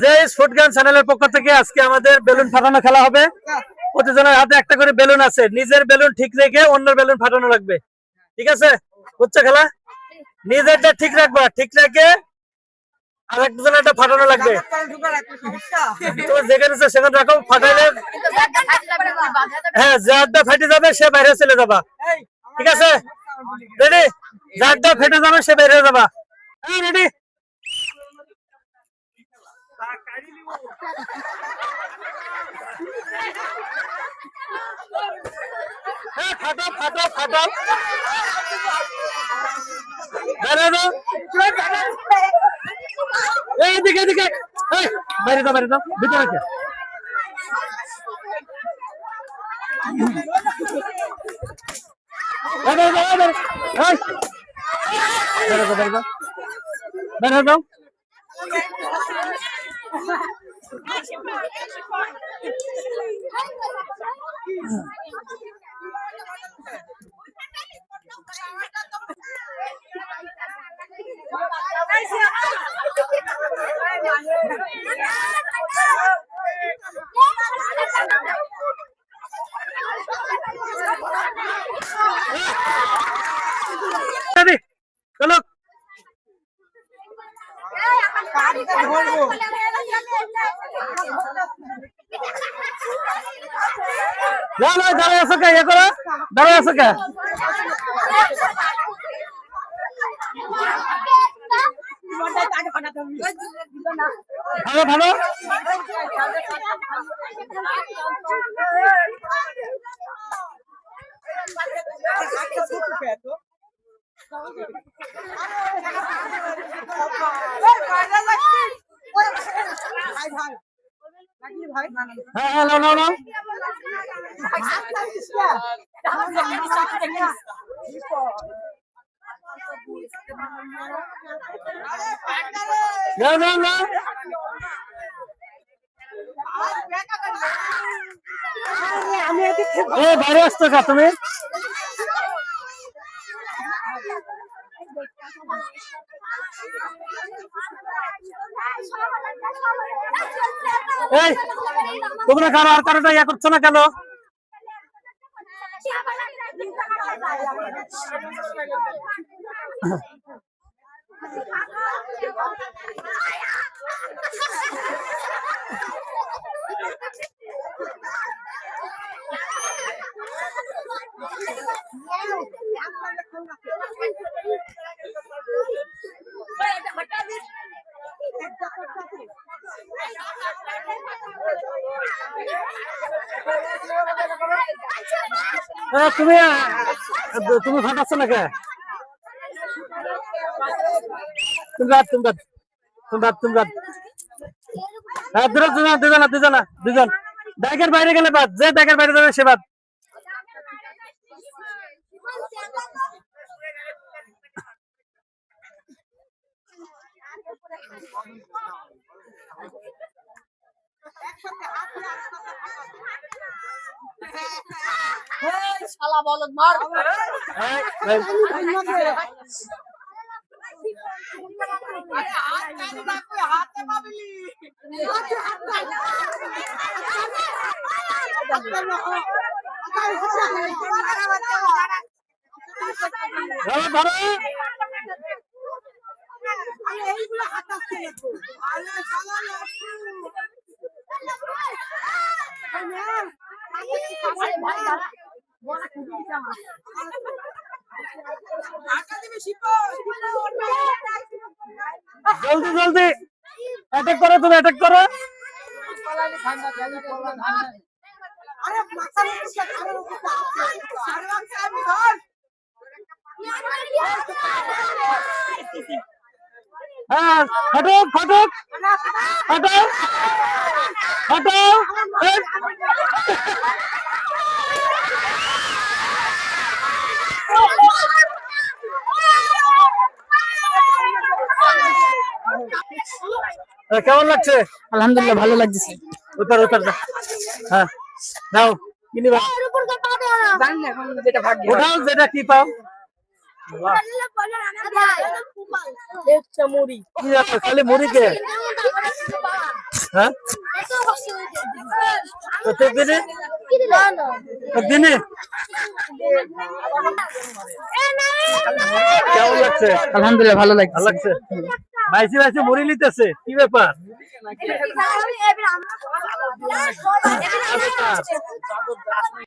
যে ফুটগান চ্যানেলের পক্ষ থেকে আজকে আমাদের বেলুন ফাটানো খেলা হবে। প্রতিজনের হাতে একটা করে বেলুন আছে, নিজের বেলুন ঠিক রেখে অন্যের বেলুন ফাটানো লাগবে। ঠিক আছে, হচ্ছে খেলা। নিজেরটা ঠিক রাখবা, ঠিক রেখে আর একজনেরটা ফাটানো লাগবে। তুমি যেখানে সেখানে রাখো, ফাটাইলে হ্যাঁ যারটা ফেটে যাবে সে বাইরে চলে যাবা। ঠিক আছে, রেডি? যারটা ফেটে যাবে সে বাইরে যাবা। হ্যাঁ রেডি? ফাটো ফাটো ফাটো এদিকে এদিকে বাইরে দাও বাইরে দাও ভিতরে আছে। বের দাও চলো দাঁড়ায় আছো কে? ইয়ে করো, দাঁড়ায় আছো কে? ভালো ভালো হ্যাঁ নাও নাও নাও না না না বাইরে আসতো কা তুমি? এই তোমরা কারো আর কারোটা ইয়া করছো না কেন? তুমি তুমি ফাটাচ্ছ না কে? দুজন ব্যাগের বাইরে গেলে বাদ, যে ব্যাগের বাইরে যাবে সে বাদ। শালা বলদ মার। জলদি জলদি অ্যাটাক করো, তুমি অ্যাটাক করো। হ্যাঁ ফাটুক ফাটুক ফাটাও ফাটাও। কেমন লাগছে? আলহামদুলিল্লাহ ভালো লাগছে। উত্তর উত্তর হ্যাঁ নাও কি নিবা? ওঠাও যেটা কি পাও। খালি মুড়ি কে? হ্যাঁ প্রত্যেক দিনই দিনে কেমন লাগছে? আলহামদুলিল্লাহ ভালো লাগছে। ভালো লাগছে। ভাইসি ভাইসি মুড়ি নিতেছে, কি ব্যাপার?